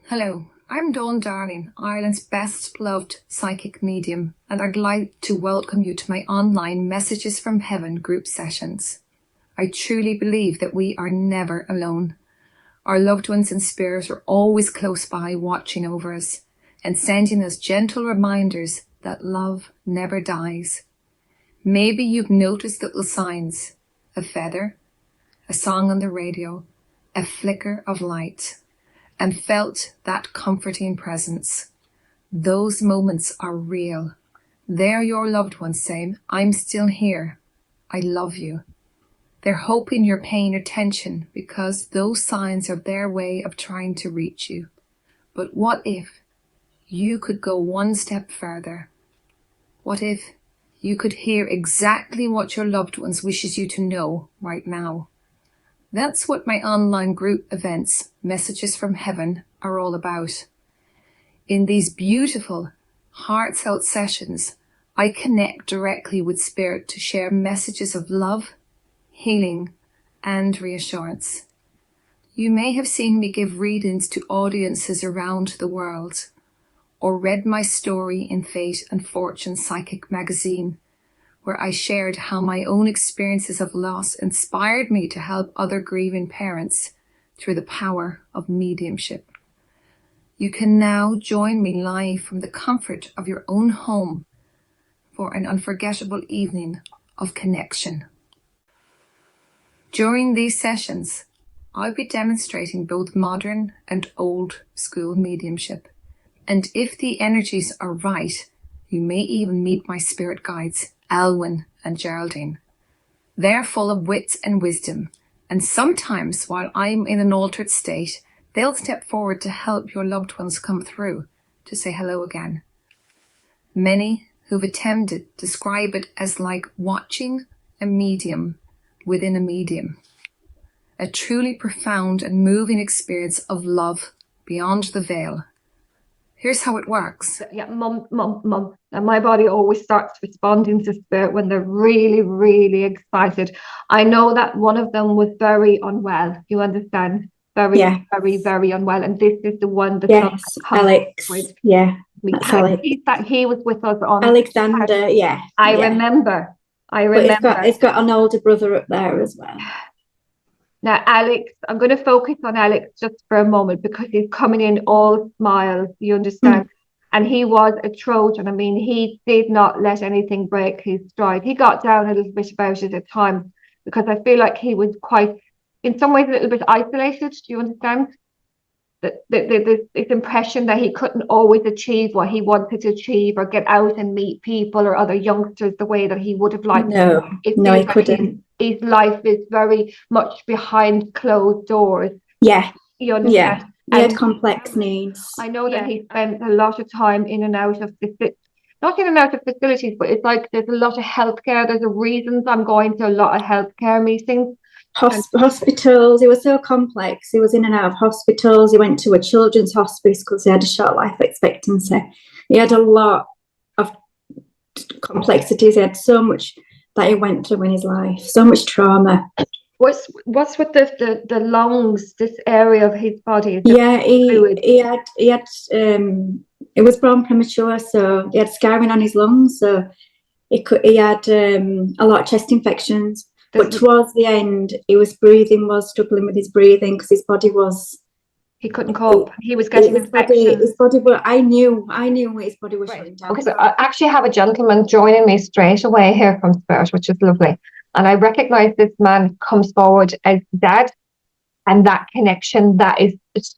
Hello, I'm Dawn Darling, Ireland's best loved psychic medium, and I'd like to welcome you to my online Messages from Heaven group sessions. I truly believe that we are never alone. Our loved ones in spirit are always close by, watching over us and sending us gentle reminders that love never dies. Maybe you've noticed little signs: a feather, a song on the radio, a flicker of light, and felt that comforting presence. Those moments are real. They're your loved ones saying, "I'm still here. I love you." They're hoping you're paying attention because those signs are their way of trying to reach you. But what if you could go one step further? What if you could hear exactly what your loved ones wishes you to know right now? That's what my online group events, Messages from Heaven, are all about. In these beautiful, heartfelt sessions, I connect directly with Spirit to share messages of love, healing, and reassurance. You may have seen me give readings to audiences around the world, or read my story in Fate and Fortune Psychic magazine, where I shared how my own experiences of loss inspired me to help other grieving parents through the power of mediumship. You can now join me live from the comfort of your own home for an unforgettable evening of connection. During these sessions, I'll be demonstrating both modern and old school mediumship. And if the energies are right, you may even meet my spirit guides, Elwin and Geraldine. They're full of wit and wisdom, and sometimes while I'm in an altered state, they'll step forward to help your loved ones come through, to say hello again. Many who've attempted describe it as like watching a medium within a medium. A truly profound and moving experience of love beyond the veil. Here's how it works. Yeah, mum. And my body always starts responding to spirit when they're really, really excited. I know that one of them was very unwell. You understand? Very, very unwell. And this is the one that Alex. With. Yeah, that's Alex. He was with us on Alexander. Yeah, I remember. But it's got an older brother up there as well. Now, Alex, I'm going to focus on Alex just for a moment because he's coming in all smiles, you understand? And he was a Trojan. I mean, he did not let anything break his stride. He got down a little bit about it at times because I feel like he was quite, in some ways, a little bit isolated. Do you understand? This impression that he couldn't always achieve what he wanted to achieve or get out and meet people or other youngsters the way that he would have liked. No, he couldn't. His life is very much behind closed doors. Yeah. You understand? Yeah. He had complex needs. I know that he spent a lot of time in and out of not in and out of facilities, but it's like there's a lot of healthcare. There's reasons I'm going to a lot of healthcare meetings. Hospitals. It was so complex. He was in and out of hospitals. He went to a children's hospice because he had a short life expectancy. He had a lot of complexities. He had so much that he went through in his life, so much trauma. What's with the lungs, this area of his body? Yeah, he was born premature, so he had scarring on his lungs, so he had a lot of chest infections. But towards the end, was struggling with his breathing because his body he couldn't cope. He was getting infections. His body, but I knew his body was shutting down. Because I actually have a gentleman joining me straight away here from Spirit, which is lovely. And I recognize this man comes forward as Dad, and that connection that is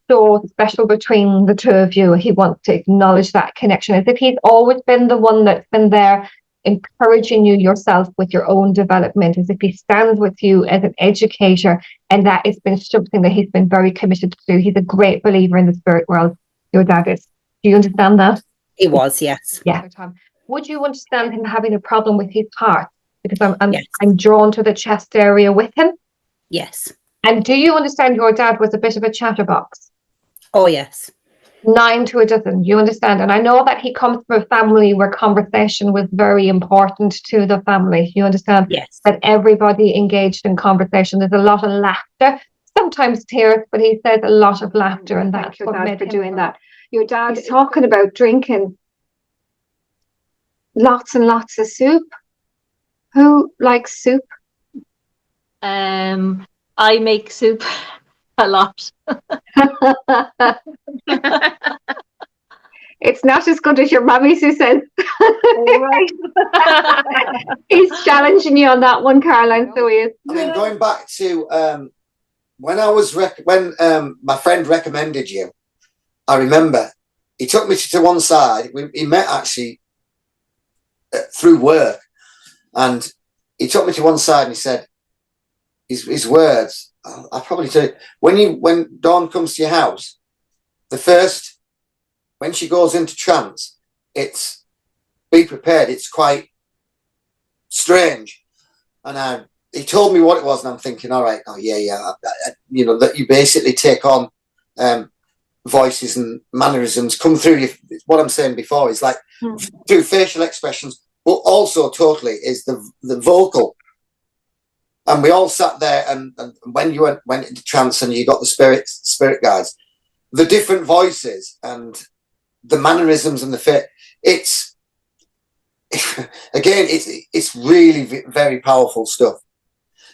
so special between the two of you. He wants to acknowledge that connection as if he's always been the one that's been there encouraging you yourself with your own development, as if he stands with you as an educator, and that has been something that he's been very committed to do. He's a great believer in the spirit world. Your dad is. Do you understand that? He was, yes. Yeah. Would you understand him having a problem with his heart? Because I'm drawn to the chest area with him. Yes. And do you understand your dad was a bit of a chatterbox? Oh, yes. 9 to a dozen, you understand? And I know that he comes from a family where conversation was very important to the family. You understand? Yes. That everybody engaged in conversation. There's a lot of laughter. sometimes tears, but he says a lot of laughter, and that's what made for doing that. Your dad is talking about drinking lots and lots of soup. Who likes soup? I make soup a lot. It's not as good as your mummy, who says. Right. He's challenging you on that one, Caroline. So he is. I mean, going back to when I was when my friend recommended you, I remember he took me to one side. He met actually through work, and he took me to one side and he said his words. I'll probably tell you, when Dawn comes to your house, when she goes into trance, it's be prepared. It's quite strange, and he told me what it was, and I'm thinking, all right, you know, that you basically take on voices and mannerisms come through you. What I'm saying before is like through facial expressions, but also totally is the vocal. And we all sat there, and when you went into trance and you got the spirit guides, the different voices and the mannerisms and the fit, it's again, it's really very powerful stuff.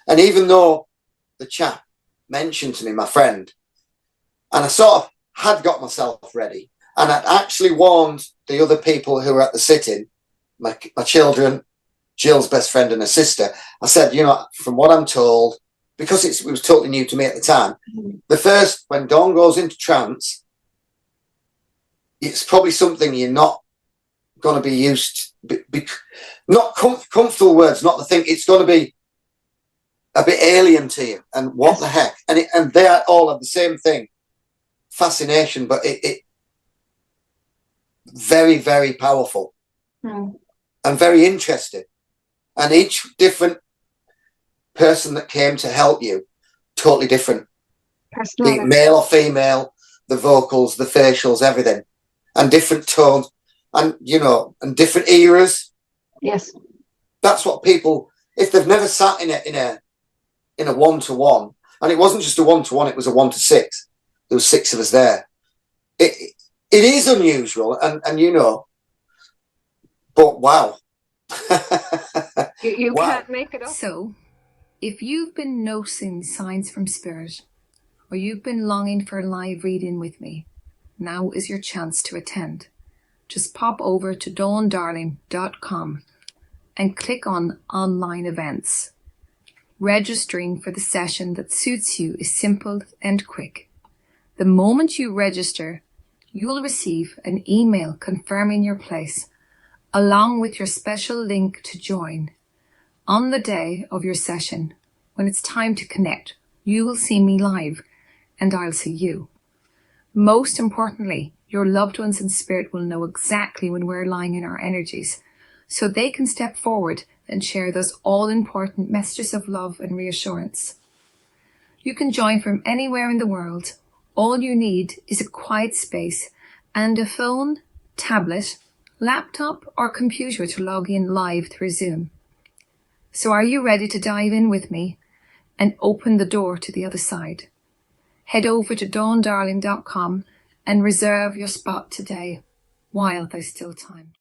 And even though the chap mentioned to me, my friend, and I sort of had got myself ready, and I'd actually warned the other people who were at the sit-in, my children, Jill's best friend and her sister, I said, you know, from what I'm told, because it was totally new to me at the time, when Dawn goes into trance, it's probably something you're not going to be used to, not comfortable words, not the thing, it's going to be a bit alien to you, and what the heck, and they are all of the same thing, fascination, but it very, very powerful and very interesting. And each different person that came to help you, totally different. The male or female, the vocals, the facials, everything, and different tones, and you know, and different eras. Yes, that's what people, if they've never sat in a 1-to-1, and it wasn't just a 1-to-1, it was a 1-to-6. There was 6 of us there. It is unusual, and you know, but wow. you Wow. can't make it up. So, if you've been noticing signs from spirit, or you've been longing for a live reading with me, now is your chance to attend. Just pop over to dawndarling.com and click on online events. Registering for the session that suits you is simple and quick. The moment you register, you will receive an email confirming your place, along with your special link to join. On the day of your session, when it's time to connect, you will see me live, and I'll see you. Most importantly, your loved ones in spirit will know exactly when we're lying in our energies, so they can step forward and share those all-important messages of love and reassurance. You can join from anywhere in the world. All you need is a quiet space and a phone, tablet, laptop or computer to log in live through Zoom. So are you ready to dive in with me and open the door to the other side? Head over to dawndarling.com and reserve your spot today while there's still time.